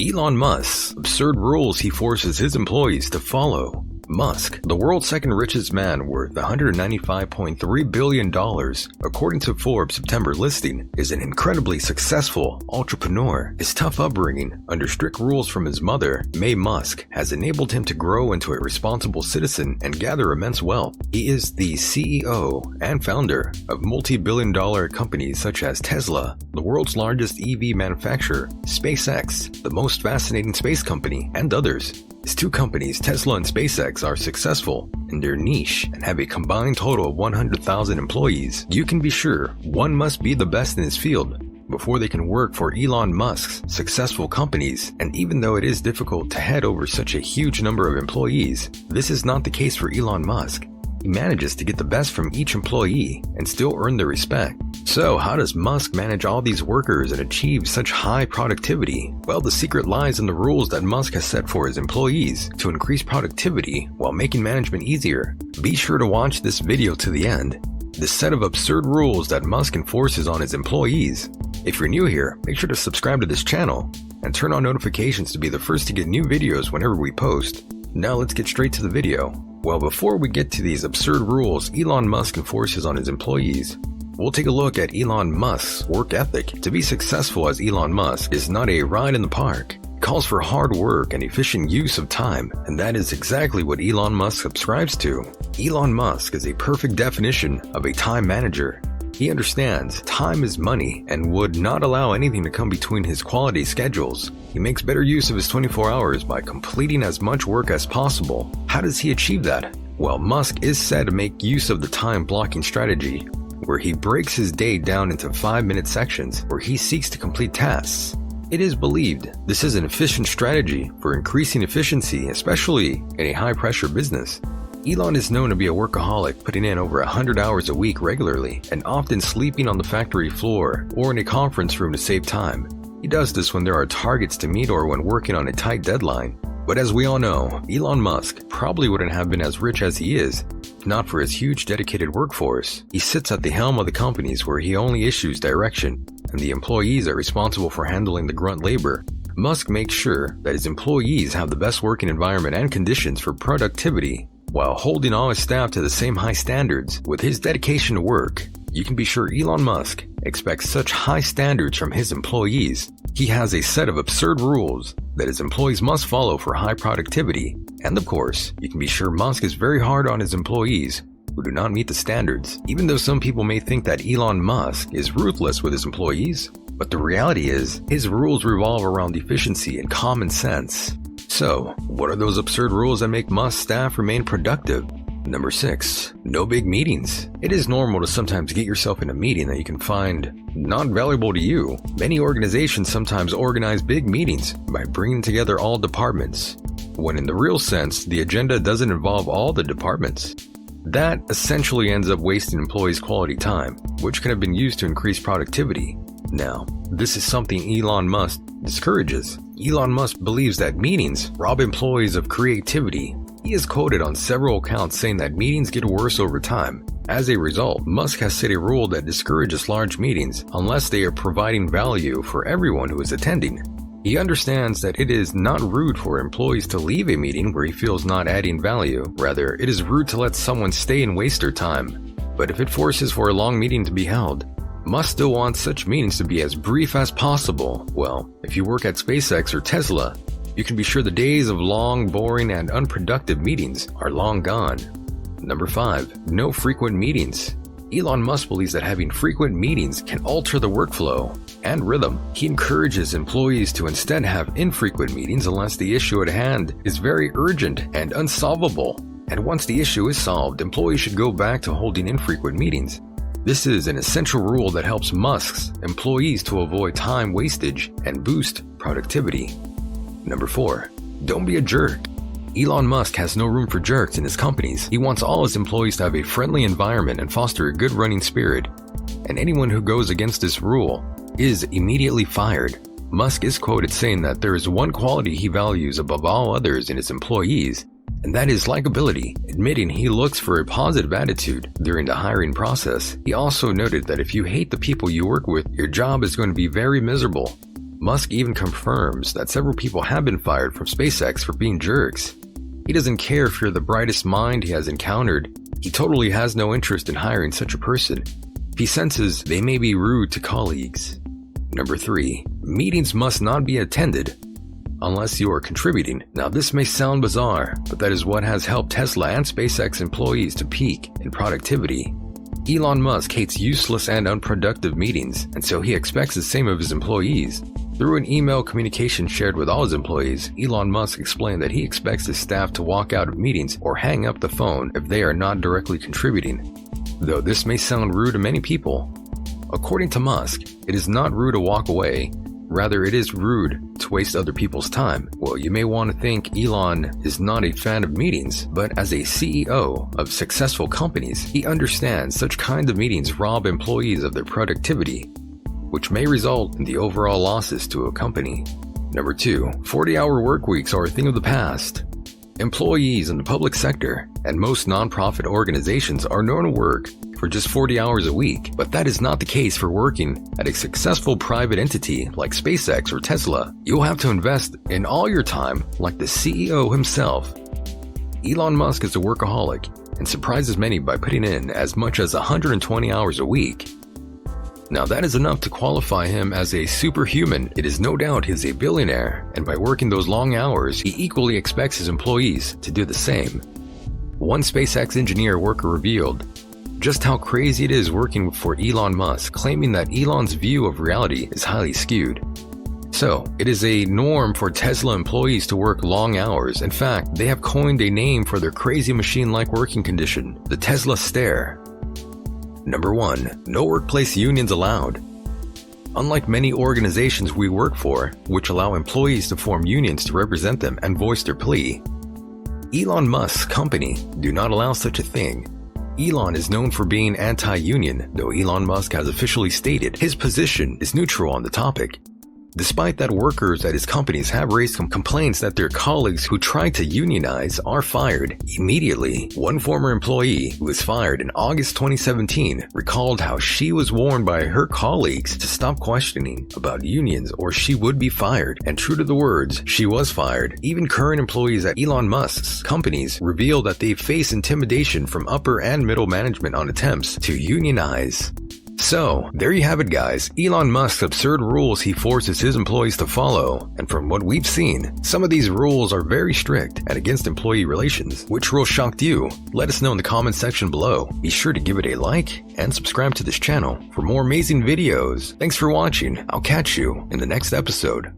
Elon Musk's absurd rules he forces his employees to follow. Musk, the world's second richest man worth $195.3 billion, according to Forbes September listing, is an incredibly successful entrepreneur. His tough upbringing, under strict rules from his mother, Maye Musk, has enabled him to grow into a responsible citizen and gather immense wealth. He is the CEO and founder of multi-billion-dollar companies such as Tesla, the world's largest EV manufacturer, SpaceX, the most fascinating space company, and others. His two companies, Tesla and SpaceX, are successful in their niche and have a combined total of 100,000 employees. You can be sure one must be the best in his field before they can work for Elon Musk's successful companies. And even though it is difficult to head over such a huge number of employees, this is not the case for Elon Musk. He manages to get the best from each employee and still earn their respect. So how does Musk manage all these workers and achieve such high productivity? Well, the secret lies in the rules that Musk has set for his employees to increase productivity while making management easier. Be sure to watch this video to the end. The set of absurd rules that Musk enforces on his employees. If you're new here, make sure to subscribe to this channel and turn on notifications to be the first to get new videos whenever we post. Now let's get straight to the video. Well, before we get to these absurd rules Elon Musk enforces on his employees, we'll take a look at Elon Musk's work ethic. To be successful as Elon Musk is not a ride in the park. It calls for hard work and efficient use of time, and that is exactly what Elon Musk subscribes to. Elon Musk is a perfect definition of a time manager. He understands time is money and would not allow anything to come between his quality schedules. He makes better use of his 24 hours by completing as much work as possible. How does he achieve that? Well, Musk is said to make use of the time blocking strategy, where he breaks his day down into 5-minute sections where he seeks to complete tasks. It is believed this is an efficient strategy for increasing efficiency, especially in a high-pressure business. Elon is known to be a workaholic, putting in over 100 hours a week regularly and often sleeping on the factory floor or in a conference room to save time. He does this when there are targets to meet or when working on a tight deadline. But as we all know, Elon Musk probably wouldn't have been as rich as he is if not for his huge dedicated workforce. He sits at the helm of the companies where he only issues direction, and the employees are responsible for handling the grunt labor. Musk makes sure that his employees have the best working environment and conditions for productivity, while holding all his staff to the same high standards. With his dedication to work, you can be sure Elon Musk expects such high standards from his employees. He has a set of absurd rules that his employees must follow for high productivity. And of course, you can be sure Musk is very hard on his employees who do not meet the standards. Even though some people may think that Elon Musk is ruthless with his employees, but the reality is, his rules revolve around efficiency and common sense. So, what are those absurd rules that make Musk's staff remain productive? Number 6. No big meetings. It is normal to sometimes get yourself in a meeting that you can find not valuable to you. Many organizations sometimes organize big meetings by bringing together all departments, when in the real sense, the agenda doesn't involve all the departments. That essentially ends up wasting employees' quality time, which could have been used to increase productivity. Now, this is something Elon Musk discourages. Elon Musk believes that meetings rob employees of creativity. He is quoted on several accounts saying that meetings get worse over time. As a result, Musk has set a rule that discourages large meetings unless they are providing value for everyone who is attending. He understands that it is not rude for employees to leave a meeting where he feels not adding value. Rather, it is rude to let someone stay and waste their time. But if it forces for a long meeting to be held, Musk still wants such meetings to be as brief as possible. Well, if you work at SpaceX or Tesla, you can be sure the days of long, boring, and unproductive meetings are long gone. Number 5. No frequent meetings. Elon Musk believes that having frequent meetings can alter the workflow and rhythm. He encourages employees to instead have infrequent meetings unless the issue at hand is very urgent and unsolvable. And once the issue is solved, employees should go back to holding infrequent meetings. This is an essential rule that helps Musk's employees to avoid time wastage and boost productivity. Number 4. Don't be a jerk. Elon Musk has no room for jerks in his companies. He wants all his employees to have a friendly environment and foster a good running spirit. And anyone who goes against this rule is immediately fired. Musk is quoted saying that there is one quality he values above all others in his employees, and that is likability, admitting he looks for a positive attitude during the hiring process. He also noted that if you hate the people you work with, your job is going to be very miserable. Musk even confirms that several people have been fired from SpaceX for being jerks. He doesn't care if you're the brightest mind he has encountered. He totally has no interest in hiring such a person if he senses they may be rude to colleagues. Number 3. Meetings must not be attended unless you are contributing. Now this may sound bizarre, but that is what has helped Tesla and SpaceX employees to peak in productivity. Elon Musk hates useless and unproductive meetings, and so he expects the same of his employees. Through an email communication shared with all his employees, Elon Musk explained that he expects his staff to walk out of meetings or hang up the phone if they are not directly contributing. Though this may sound rude to many people, according to Musk, it is not rude to walk away. Rather, it is rude to waste other people's time. Well, you may want to think Elon is not a fan of meetings, but as a CEO of successful companies, he understands such kind of meetings rob employees of their productivity, which may result in the overall losses to a company. Number 2. 40-hour work weeks are a thing of the past. Employees in the public sector and most nonprofit organizations are known to work for just 40 hours a week, but that is not the case for working at a successful private entity like SpaceX or Tesla. You'll have to invest in all your time like the CEO himself. Elon Musk is a workaholic and surprises many by putting in as much as 120 hours a week. Now that is enough to qualify him as a superhuman. It is no doubt he's a billionaire, and by working those long hours, he equally expects his employees to do the same. One SpaceX engineer worker revealed just how crazy it is working for Elon Musk, claiming that Elon's view of reality is highly skewed. So, it is a norm for Tesla employees to work long hours. In fact, they have coined a name for their crazy machine-like working condition, the Tesla stare. Number 1. No workplace unions allowed. Unlike many organizations we work for, which allow employees to form unions to represent them and voice their plea, Elon Musk's company do not allow such a thing. Elon is known for being anti-union, though Elon Musk has officially stated his position is neutral on the topic. Despite that, workers at his companies have raised complaints that their colleagues who tried to unionize are fired immediately. One former employee who was fired in August 2017 recalled how she was warned by her colleagues to stop questioning about unions or she would be fired, and true to the words, she was fired. Even current employees at Elon Musk's companies reveal that they face intimidation from upper and middle management on attempts to unionize. So, there you have it guys, Elon Musk's absurd rules he forces his employees to follow, and from what we've seen, some of these rules are very strict and against employee relations. Which rule shocked you? Let us know in the comment section below. Be sure to give it a like and subscribe to this channel for more amazing videos. Thanks for watching, I'll catch you in the next episode.